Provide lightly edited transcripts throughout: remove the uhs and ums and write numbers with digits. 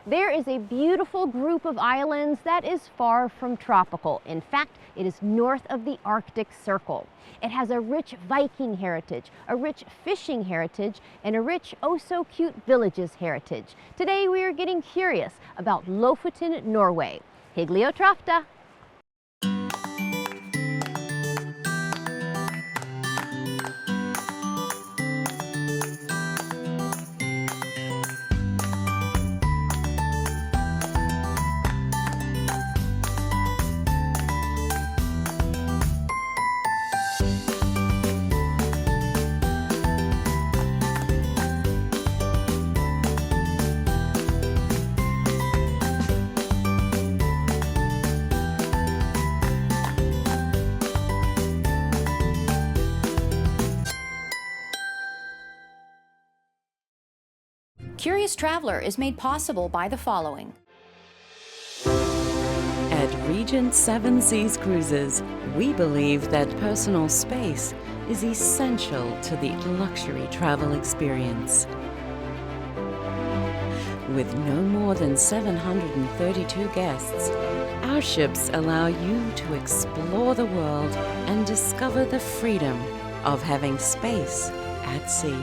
There is a beautiful group of islands that is far from tropical. In fact, it is north of the Arctic Circle. It has a rich Viking heritage, a rich fishing heritage, and a rich, oh so cute villages heritage. Today we are getting curious about Lofoten, Norway. Hyggelig Curious Traveler is made possible by the following. At Regent Seven Seas Cruises, we believe that personal space is essential to the luxury travel experience. With no more than 732 guests, our ships allow you to explore the world and discover the freedom of having space at sea.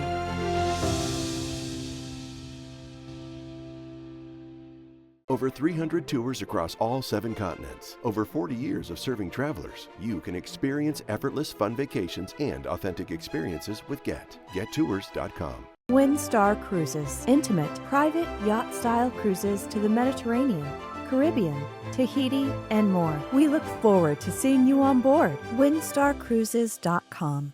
Over 300 tours across all 7 continents. Over 40 years of serving travelers. You can experience effortless fun vacations and authentic experiences with Get. GetTours.com. Windstar Cruises. Intimate, private, yacht-style cruises to the Mediterranean, Caribbean, Tahiti, and more. We look forward to seeing you on board. WindstarCruises.com.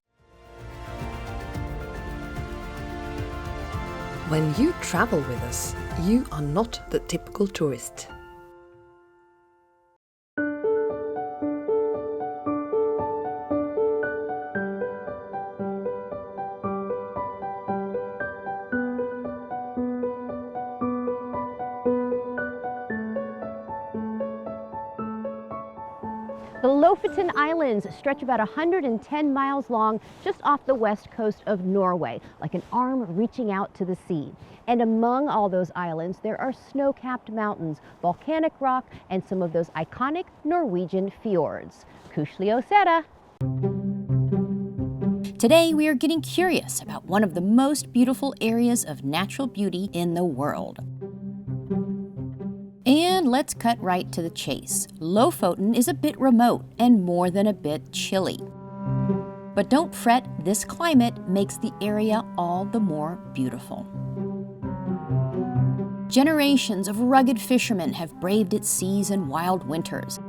When you travel with us, you are not the typical tourist. The Lofoten Islands stretch about 110 miles long just off the west coast of Norway, like an arm reaching out to the sea. And among all those islands, there are snow-capped mountains, volcanic rock, and some of those iconic Norwegian fjords. Hyggelig Today we are getting curious about one of the most beautiful areas of natural beauty in the world. And let's cut right to the chase. Lofoten is a bit remote and more than a bit chilly. But don't fret, this climate makes the area all the more beautiful. Generations of rugged fishermen have braved its seas and wild winters.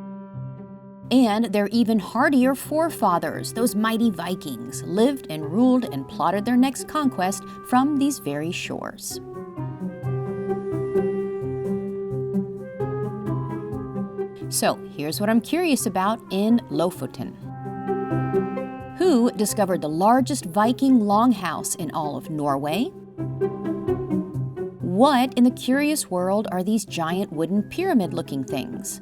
And their even hardier forefathers, those mighty Vikings, lived and ruled and plotted their next conquest from these very shores. So here's what I'm curious about in Lofoten. Who discovered the largest Viking longhouse in all of Norway? What in the curious world are these giant wooden pyramid-looking things?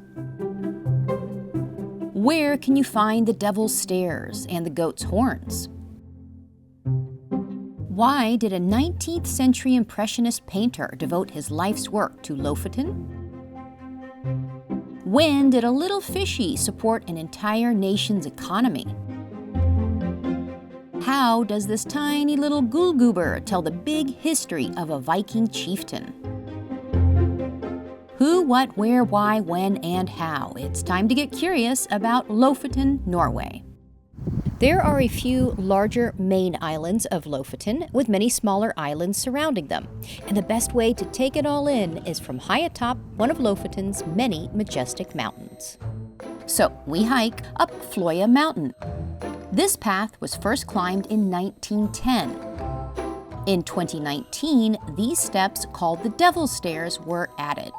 Where can you find the devil's stairs and the goat's horns? Why did a 19th century Impressionist painter devote his life's work to Lofoten? When did a little fishy support an entire nation's economy? How does this tiny little gullgoober tell the big history of a Viking chieftain? Who, what, where, why, when, and how? It's time to get curious about Lofoten, Norway. There are a few larger main islands of Lofoten with many smaller islands surrounding them. And the best way to take it all in is from high atop one of Lofoten's many majestic mountains. So we hike up Fløya Mountain. This path was first climbed in 1910. In 2019, these steps, called the Devil's Stairs, were added.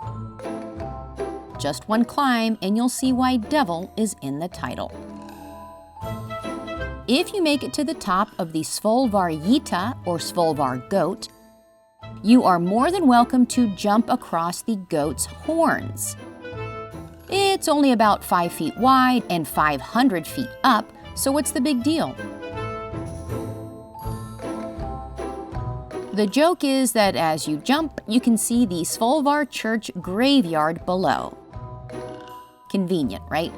Just one climb and you'll see why devil is in the title. If you make it to the top of the Svolværgita, or Svolvær goat, you are more than welcome to jump across the goat's horns. It's only about 5 feet wide and 500 feet up, so what's the big deal? The joke is that as you jump, you can see the Svolvær church graveyard below. Convenient, right?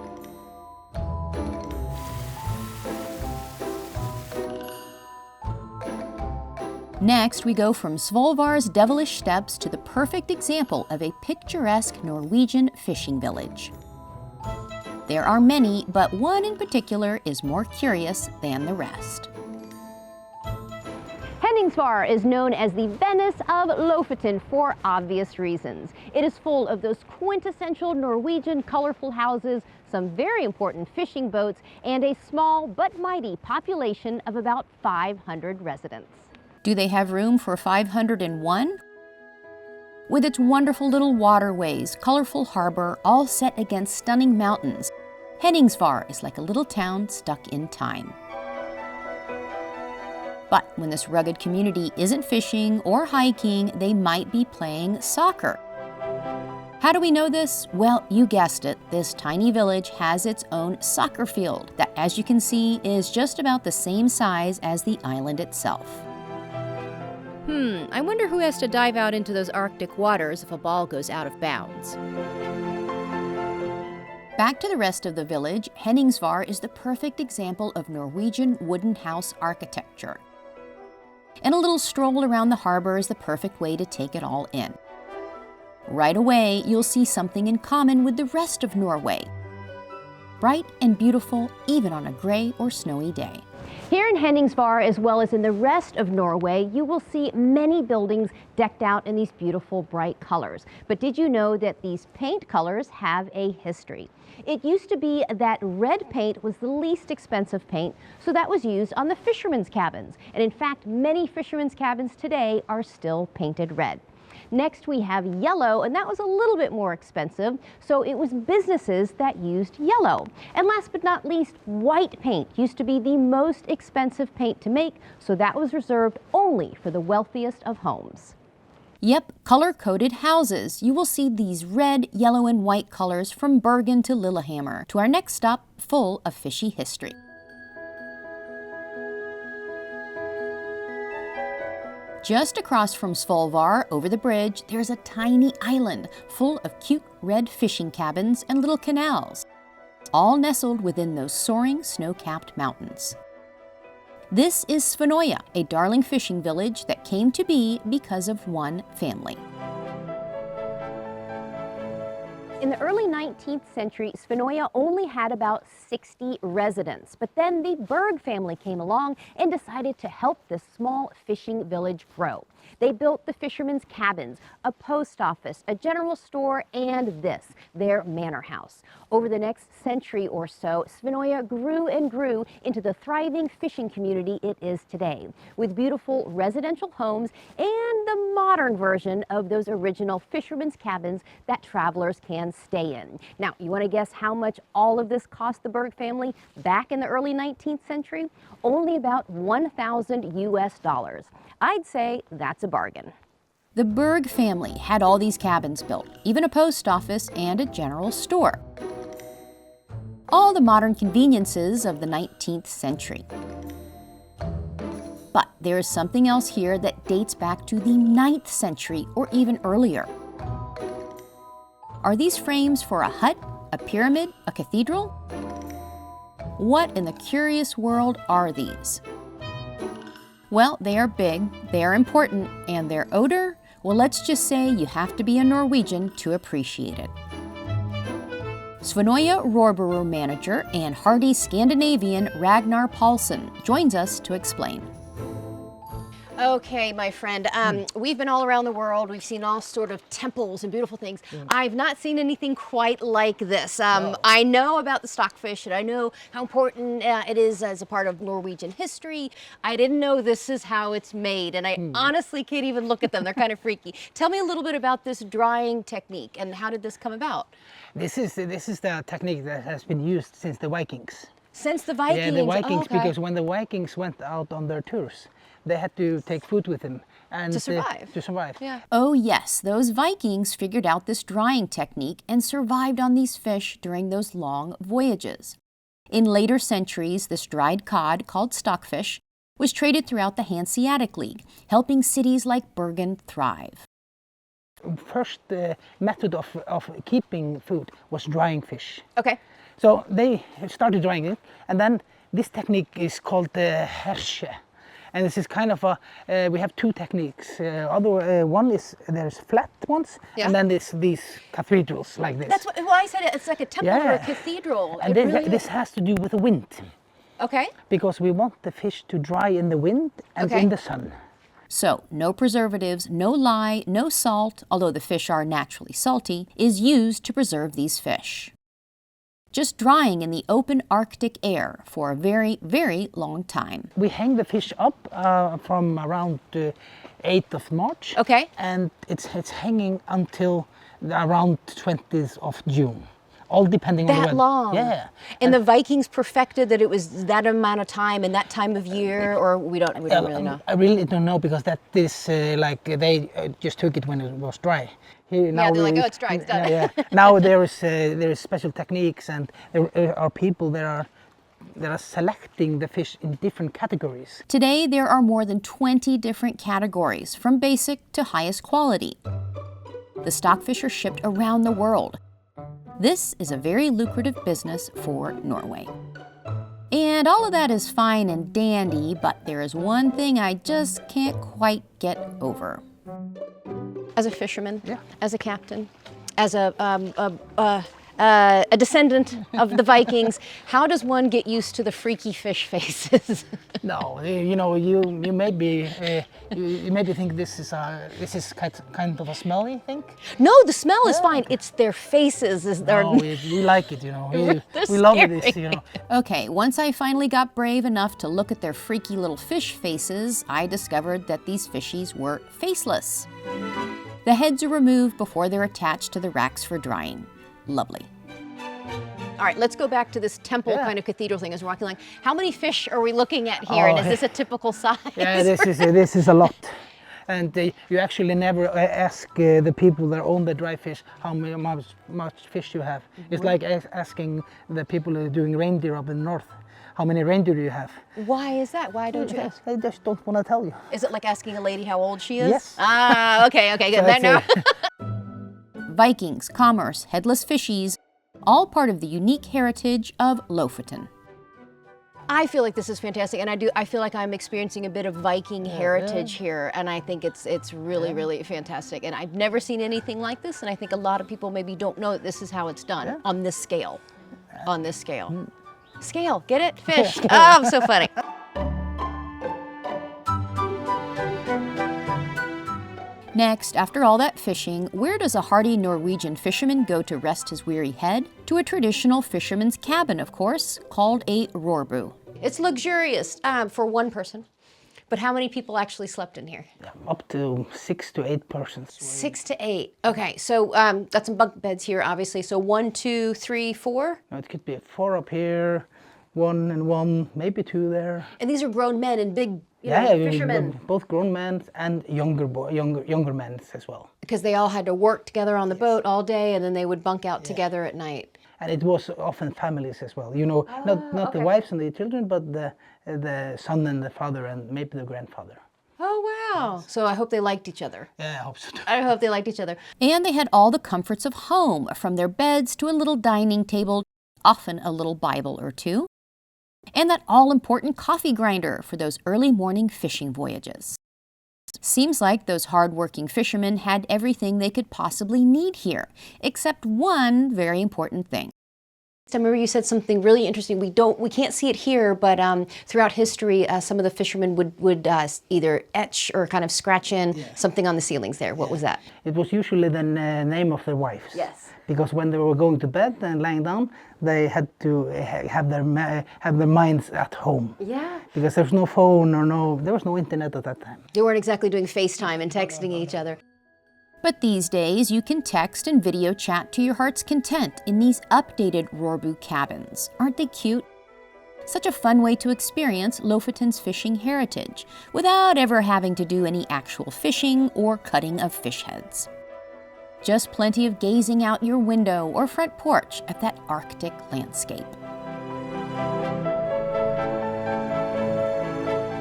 Next, we go from Svolvær's devilish steps to the perfect example of a picturesque Norwegian fishing village. There are many, but one in particular is more curious than the rest. Henningsvær is known as the Venice of Lofoten for obvious reasons. It is full of those quintessential Norwegian colorful houses, some very important fishing boats, and a small but mighty population of about 500 residents. Do they have room for 501? With its wonderful little waterways, colorful harbor, all set against stunning mountains, Henningsvær is like a little town stuck in time. But when this rugged community isn't fishing or hiking, they might be playing soccer. How do we know this? Well, you guessed it, this tiny village has its own soccer field that, as you can see, is just about the same size as the island itself. I wonder who has to dive out into those Arctic waters if a ball goes out of bounds. Back to the rest of the village, Henningsvær is the perfect example of Norwegian wooden house architecture. And a little stroll around the harbor is the perfect way to take it all in. Right away, you'll see something in common with the rest of Norway. Bright and beautiful, even on a gray or snowy day. Here in Henningsvær, as well as in the rest of Norway, you will see many buildings decked out in these beautiful bright colors. But did you know that these paint colors have a history? It used to be that red paint was the least expensive paint, so that was used on the fishermen's cabins. And in fact, many fishermen's cabins today are still painted red. Next, we have yellow, and that was a little bit more expensive, so it was businesses that used yellow. And last but not least, white paint used to be the most expensive paint to make, so that was reserved only for the wealthiest of homes. Yep, color-coded houses. You will see these red, yellow, and white colors from Bergen to Lillehammer, to our next stop, full of fishy history. Just across from Svolvær, over the bridge, there's a tiny island full of cute red fishing cabins and little canals, all nestled within those soaring snow-capped mountains. This is Svanøya, a darling fishing village that came to be because of one family. In the early 19th century, Svanøya only had about 60 residents, but then the Berg family came along and decided to help this small fishing village grow. They built the fishermen's cabins, a post office, a general store, and this, their manor house. Over the next century or so, Svanøya grew and grew into the thriving fishing community it is today, with beautiful residential homes and the modern version of those original fishermen's cabins that travelers can stay in. Now, you want to guess how much all of this cost the Berg family back in the early 19th century? Only about $1,000 US. I'd say that's a bargain. The Berg family had all these cabins built, even a post office and a general store. All the modern conveniences of the 19th century. But there is something else here that dates back to the 9th century or even earlier. Are these frames for a hut, a pyramid, a cathedral? What in the curious world are these? Well, they are big, they are important, and their odor, well, let's just say you have to be a Norwegian to appreciate it. Svanøya Rorbuer manager and hardy Scandinavian Ragnar Paulsen joins us to explain. Okay, my friend, we've been all around the world. We've seen all sort of temples and beautiful things. I've not seen anything quite like this. I know about the stockfish, and I know how important it is as a part of Norwegian history. I didn't know this is how it's made, and I honestly can't even look at them. They're kind of freaky. Tell me a little bit about this drying technique, and how did this come about? This is the technique that has been used since the Vikings. Since the Vikings? Yeah, the Vikings, okay. Because when the Vikings went out on their tours, they had to take food with them and to survive. Yeah. Oh yes, those Vikings figured out this drying technique and survived on these fish during those long voyages. In later centuries, this dried cod, called stockfish, was traded throughout the Hanseatic League, helping cities like Bergen thrive. First method of keeping food was drying fish. Okay. So they started drying it, and then this technique is called the hjells. And this is kind of a, we have two techniques. One is there's flat ones, and then there's these cathedrals like this. That's what, well, I said it's like a temple or a cathedral. And this has to do with the wind. Okay. Because we want the fish to dry in the wind and in the sun. So, no preservatives, no lye, no salt, although the fish are naturally salty, is used to preserve these fish. Just drying in the open Arctic air for a very, very long time. We hang the fish up from around 8th of March. Okay. And it's hanging until around 20th of June. All depending on the weather. That long? Yeah. And the Vikings perfected that it was that amount of time and that time of year, or we don't really know? I really don't know, because that is like they just took it when it was dry. Here, now they're like, oh, it's dry, it's done. Yeah. Now there is special techniques, and there are people that are selecting the fish in different categories. Today, there are more than 20 different categories, from basic to highest quality. The stockfish are shipped around the world. This is a very lucrative business for Norway. And all of that is fine and dandy, but there is one thing I just can't quite get over. As a fisherman, as a captain, as a descendant of the Vikings, how does one get used to the freaky fish faces? No, you maybe think this is kind of a smelly thing. No, the smell is fine. It's their faces. We like it, we love this, Okay, once I finally got brave enough to look at their freaky little fish faces, I discovered that these fishies were faceless. The heads are removed before they're attached to the racks for drying. Lovely. All right, let's go back to this temple kind of cathedral thing as we're walking along. How many fish are we looking at here, and is this a typical size? Yeah, this is a lot. And you actually never ask the people that own the dry fish how much fish you have. It's like asking the people who are doing reindeer up in the north. How many reindeer do you have? Why is that? Why don't you ask? I just don't want to tell you. Is it like asking a lady how old she is? Yes. Ah, okay, good. No. Vikings, commerce, headless fishies, all part of the unique heritage of Lofoten. I feel like this is fantastic, and I feel like I'm experiencing a bit of Viking heritage here, and I think it's really, really fantastic. And I've never seen anything like this, and I think a lot of people maybe don't know that this is how it's done on this scale. On this scale. Scale, get it? Fish. Oh, so funny. Next, after all that fishing, where does a hardy Norwegian fisherman go to rest his weary head? To a traditional fisherman's cabin, of course, called a rorbu. It's luxurious for one person. But how many people actually slept in here? Up to 6 to 8 persons. 6 to 8. Okay, so got some bunk beds here, obviously. So 1, 2, 3, 4? No, it could be 4 up here, 1 and 1, maybe 2 there. And these are grown men and big fishermen. Both grown men and younger men as well. Because they all had to work together on the boat all day, and then they would bunk out together at night. And it was often families as well. Not the wives and the children, but the son and the father and maybe the grandfather. Oh, wow. So I hope they liked each other. Yeah, I hope so too. I hope they liked each other. And they had all the comforts of home, from their beds to a little dining table, often a little Bible or two, and that all-important coffee grinder for those early morning fishing voyages. Seems like those hard-working fishermen had everything they could possibly need here, except one very important thing. I remember you said something really interesting. We can't see it here, but throughout history, some of the fishermen would either etch or kind of scratch in something on the ceilings there. What was that? It was usually the name of their wives. Yes. Because when they were going to bed and lying down, they had to have their minds at home. Yeah. Because there's no phone there was no internet at that time. They weren't exactly doing FaceTime and texting each other. But these days, you can text and video chat to your heart's content in these updated rorbu cabins. Aren't they cute? Such a fun way to experience Lofoten's fishing heritage without ever having to do any actual fishing or cutting of fish heads. Just plenty of gazing out your window or front porch at that Arctic landscape.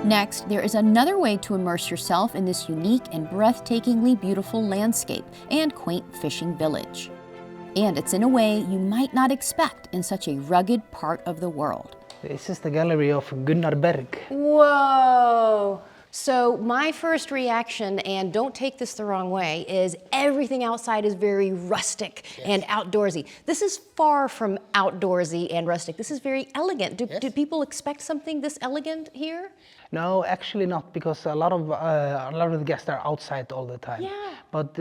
Next, there is another way to immerse yourself in this unique and breathtakingly beautiful landscape and quaint fishing village. And it's in a way you might not expect in such a rugged part of the world. This is the gallery of Gunnar Berg. Whoa! So my first reaction, and don't take this the wrong way, is everything outside is very rustic and outdoorsy. This is far from outdoorsy and rustic. This is very elegant. Do people expect something this elegant here? No, actually not, because a lot of the guests are outside all the time. Yeah. But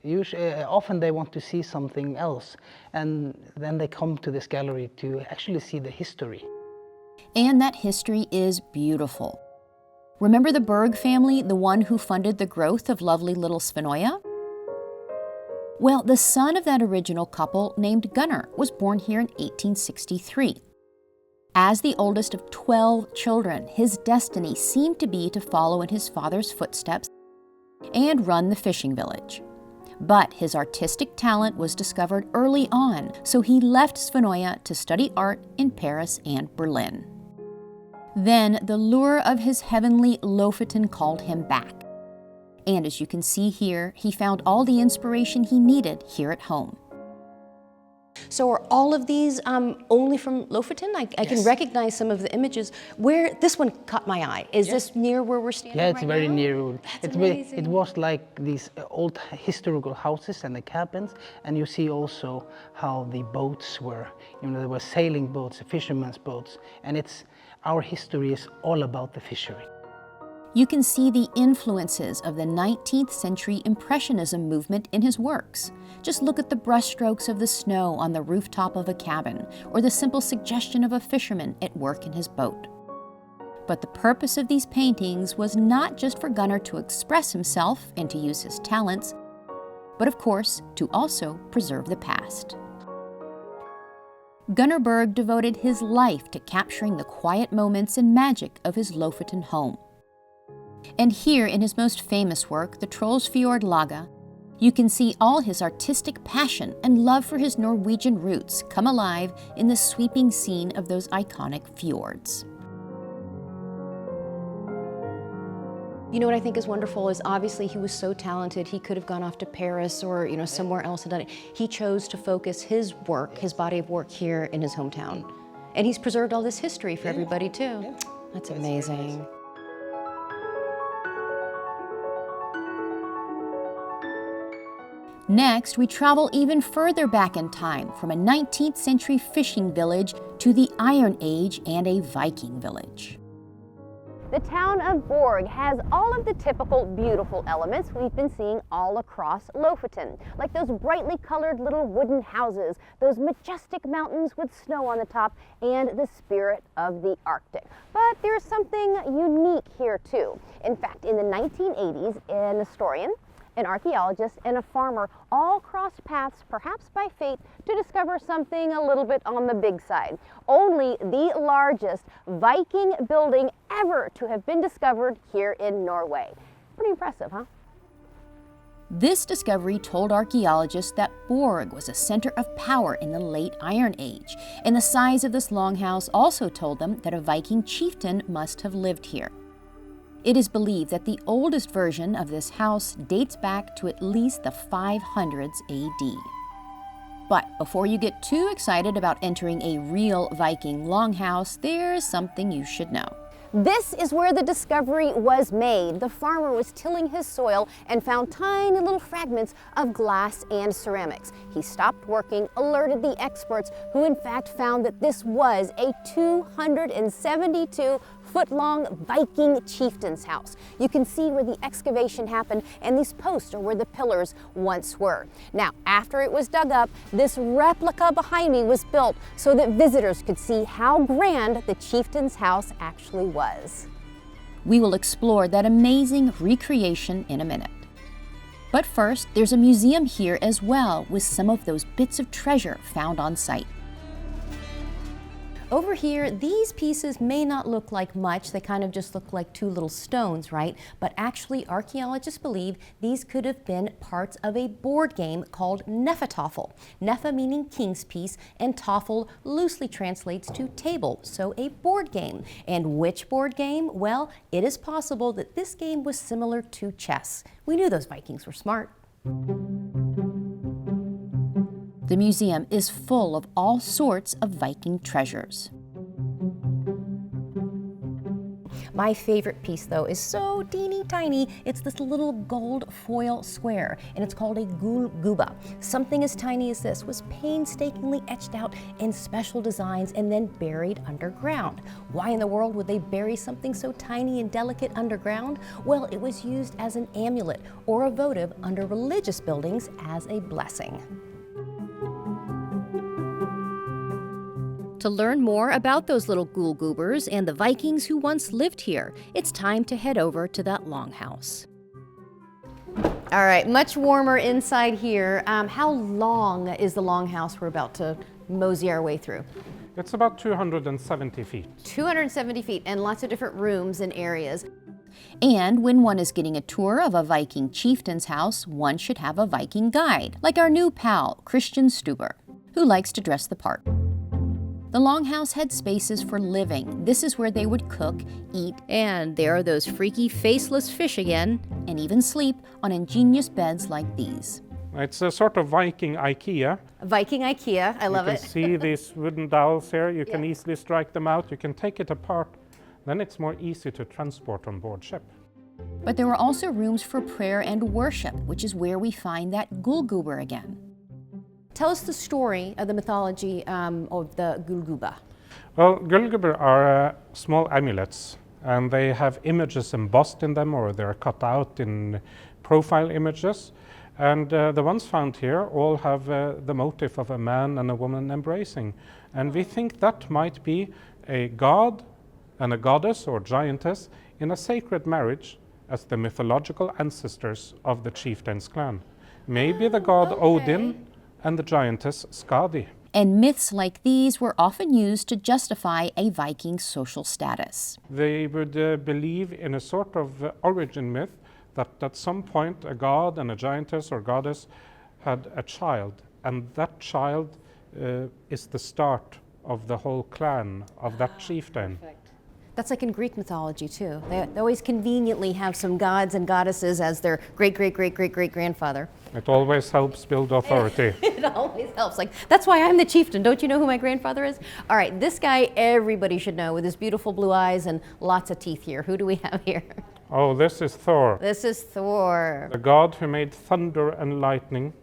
usually, often they want to see something else, and then they come to this gallery to actually see the history. And that history is beautiful. Remember the Berg family, the one who funded the growth of lovely little Svenoya? Well, the son of that original couple, named Gunnar, was born here in 1863. As the oldest of 12 children, his destiny seemed to be to follow in his father's footsteps and run the fishing village. But his artistic talent was discovered early on, so he left Svenoya to study art in Paris and Berlin. Then the lure of his heavenly Lofoten called him back. And as you can see here, he found all the inspiration he needed here at home. So are all of these only from Lofoten? I can recognize some of the images. This one caught my eye. Is this near where we're standing Yeah, it's right very now? near. That's amazing. It was like these old historical houses and the cabins, and you see also how the boats were. There were sailing boats, fishermen's boats, and our history is all about the fishery. You can see the influences of the 19th century Impressionism movement in his works. Just look at the brushstrokes of the snow on the rooftop of a cabin, or the simple suggestion of a fisherman at work in his boat. But the purpose of these paintings was not just for Gunnar to express himself and to use his talents, but of course, to also preserve the past. Gunnar Berg devoted his life to capturing the quiet moments and magic of his Lofoten home. And here in his most famous work, the Trollsfjord Laga, you can see all his artistic passion and love for his Norwegian roots come alive in the sweeping scene of those iconic fjords. You know what I think is wonderful is obviously he was so talented, he could have gone off to Paris or somewhere else and done it. He chose to focus his work, his body of work here in his hometown. And he's preserved all this history for everybody too. Yeah. That's amazing. Next, we travel even further back in time, from a 19th century fishing village to the Iron Age and a Viking village. The town of Borg has all of the typical beautiful elements we've been seeing all across Lofoten, like those brightly colored little wooden houses, those majestic mountains with snow on the top, and the spirit of the Arctic. But there's something unique here too. In fact, in the 1980s, an historian, an archaeologist, and a farmer all crossed paths, perhaps by fate, to discover something a little bit on the big side. Only the largest Viking building ever to have been discovered here in Norway. Pretty impressive, huh? This discovery told archaeologists that Borg was a center of power in the late Iron Age, and the size of this longhouse also told them that a Viking chieftain must have lived here. It is believed that the oldest version of this house dates back to at least the 500s AD. But before you get too excited about entering a real Viking longhouse, there's something you should know. This is where the discovery was made. The farmer was tilling his soil and found tiny little fragments of glass and ceramics. He stopped working, alerted the experts, who in fact found that this was a 272-foot-long Viking chieftain's house. You can see where the excavation happened, and these posts are where the pillars once were. Now, after it was dug up, this replica behind me was built so that visitors could see how grand the chieftain's house actually was. We will explore that amazing recreation in a minute. But first, there's a museum here as well with some of those bits of treasure found on site. Over here, these pieces may not look like much. They kind of just look like two little stones, right? But actually, archaeologists believe these could have been parts of a board game called Nefatafel. Nefa meaning king's piece, and tafel loosely translates to table, so a board game. And which board game? Well, it is possible that this game was similar to chess. We knew those Vikings were smart. The museum is full of all sorts of Viking treasures. My favorite piece, though, is so teeny tiny. It's this little gold foil square, and it's called a gullguba. Something as tiny as this was painstakingly etched out in special designs and then buried underground. Why in the world would they bury something so tiny and delicate underground? Well, it was used as an amulet or a votive under religious buildings as a blessing. To learn more about those little gullgubers and the Vikings who once lived here, it's time to head over to that longhouse. All right, much warmer inside here. How long is the longhouse we're about to mosey our way through? It's about 270 feet. 270 feet and lots of different rooms and areas. And when one is getting a tour of a Viking chieftain's house, one should have a Viking guide, like our new pal, Christian Stuber, who likes to dress the part. The longhouse had spaces for living. This is where they would cook, eat, and there are those freaky faceless fish again, and even sleep on ingenious beds like these. It's a sort of Viking IKEA. Viking IKEA, I love it. You can see these wooden dowels here. You can easily strike them out. You can take it apart. Then it's more easy to transport on board ship. But there were also rooms for prayer and worship, which is where we find that gullguber again. Tell us the story of the mythology of the gullguba. Well, gullguber are small amulets, and they have images embossed in them, or they're cut out in profile images. And the ones found here all have the motif of a man and a woman embracing. And we think that might be a god and a goddess or giantess in a sacred marriage as the mythological ancestors of the chieftain's clan. Maybe the god Odin and the giantess Skadi. And myths like these were often used to justify a Viking social status. They would believe in a sort of origin myth that at some point a god and a giantess or goddess had a child, and that child is the start of the whole clan of that chieftain. Perfect. That's like in Greek mythology too. They always conveniently have some gods and goddesses as their great-great-great-great-great-grandfather. It always helps build authority. It always helps. Like, that's why I'm the chieftain. Don't you know who my grandfather is? All right, this guy everybody should know with his beautiful blue eyes and lots of teeth here. Who do we have here? Oh, this is Thor. This is Thor. The god who made thunder and lightning.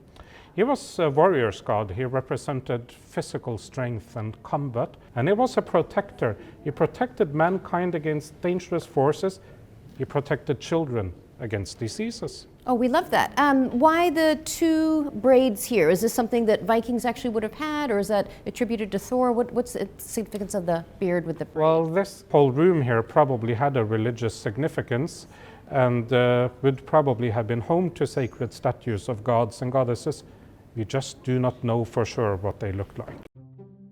He was a warrior's god. He represented physical strength and combat, and he was a protector. He protected mankind against dangerous forces. He protected children against diseases. Oh, we love that. Why the two braids here? Is this something that Vikings actually would have had, or is that attributed to Thor? What's the significance of the beard with the braid? Well, this whole room here probably had a religious significance and would probably have been home to sacred statues of gods and goddesses. We just do not know for sure what they looked like.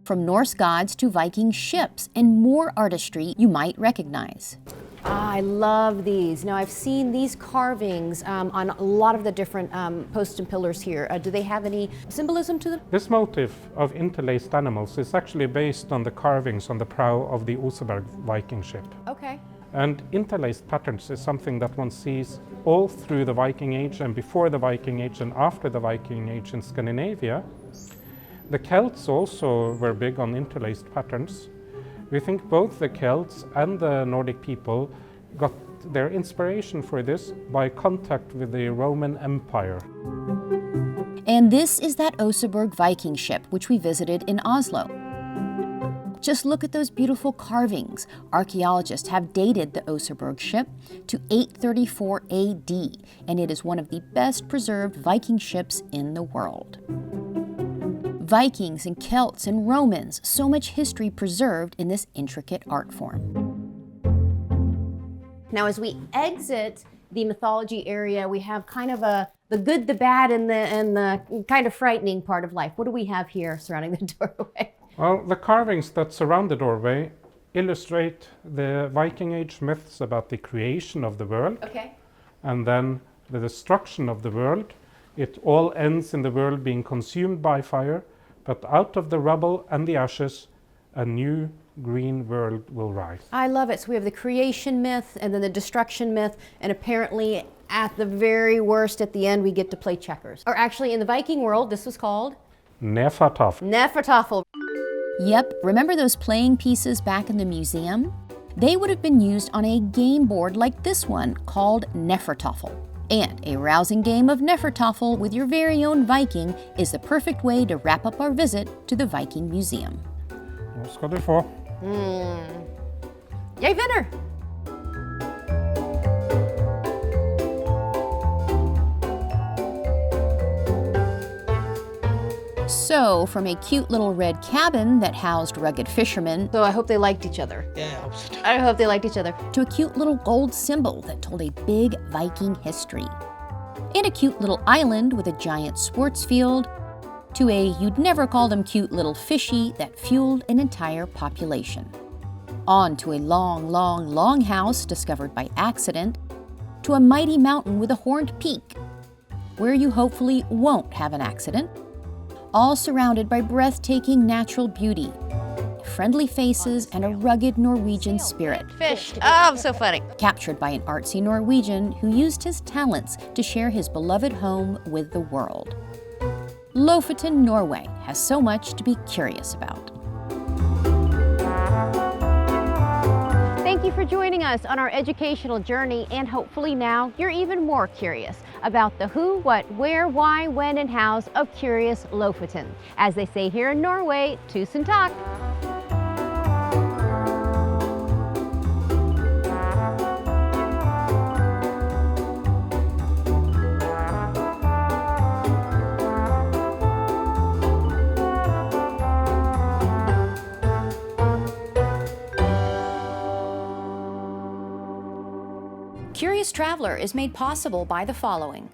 From Norse gods to Viking ships and more artistry you might recognize. I love these. Now, I've seen these carvings on a lot of the different posts and pillars here. Do they have any symbolism to them? This motif of interlaced animals is actually based on the carvings on the prow of the Oseberg Viking ship. Okay. And interlaced patterns is something that one sees all through the Viking Age and before the Viking Age and after the Viking Age in Scandinavia. The Celts also were big on interlaced patterns. We think both the Celts and the Nordic people got their inspiration for this by contact with the Roman Empire. And this is that Oseberg Viking ship which we visited in Oslo. Just look at those beautiful carvings. Archaeologists have dated the Oseberg ship to 834 AD, and it is one of the best preserved Viking ships in the world. Vikings and Celts and Romans, so much history preserved in this intricate art form. Now, as we exit the mythology area, we have kind of the good, the bad, and the kind of frightening part of life. What do we have here surrounding the doorway? Well, the carvings that surround the doorway illustrate the Viking Age myths about the creation of the world. Okay. And then the destruction of the world. It all ends in the world being consumed by fire, but out of the rubble and the ashes, a new green world will rise. I love it. So we have the creation myth and then the destruction myth, and apparently at the very worst, at the end, we get to play checkers. Or actually, in the Viking world, this was called Nefertafel. Nefertafel. Yep, remember those playing pieces back in the museum? They would have been used on a game board like this one called Nefertafel. And a rousing game of Nefertafel with your very own Viking is the perfect way to wrap up our visit to the Viking Museum. Nå skal du få. Jeg vinner! So, from a cute little red cabin that housed rugged fishermen, So I hope they liked each other. Yeah, I hope so too. I hope they liked each other. to a cute little gold symbol that told a big Viking history, and a cute little island with a giant sports field, to a you'd never call them cute little fishy that fueled an entire population. On to a long, long, long house discovered by accident, to a mighty mountain with a horned peak, where you hopefully won't have an accident, all surrounded by breathtaking natural beauty, friendly faces, and a rugged Norwegian spirit, Fish. Oh, so funny. captured by an artsy Norwegian who used his talents to share his beloved home with the world. Lofoten, Norway has so much to be curious about. Thank you for joining us on our educational journey, and hopefully now you're even more curious about the who, what, where, why, when, and hows of curious Lofoten. As they say here in Norway, tusen takk. Curious Traveler is made possible by the following.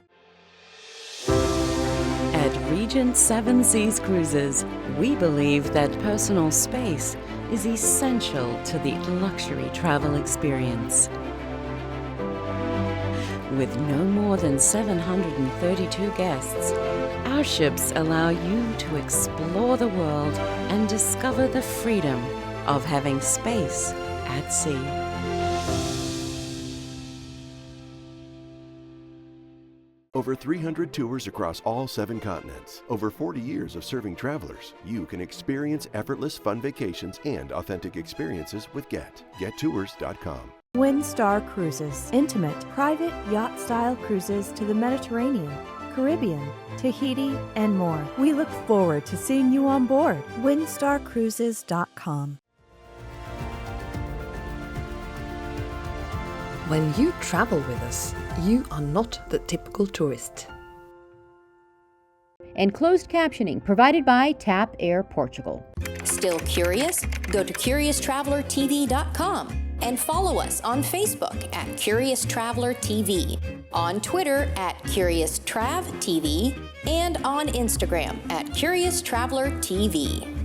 At Regent Seven Seas Cruises, we believe that personal space is essential to the luxury travel experience. With no more than 732 guests, our ships allow you to explore the world and discover the freedom of having space at sea. Over 300 tours across all 7 continents. Over 40 years of serving travelers. You can experience effortless fun vacations and authentic experiences with Get. GetTours.com. Windstar Cruises. Intimate, private, yacht-style cruises to the Mediterranean, Caribbean, Tahiti, and more. We look forward to seeing you on board. WindstarCruises.com. When you travel with us, you are not the typical tourist. And closed captioning provided by Tap Air Portugal. Still curious? Go to CuriousTravelerTV.com and follow us on Facebook at Curious Traveler TV, on Twitter at CuriousTravTV, and on Instagram at Curious Traveler TV.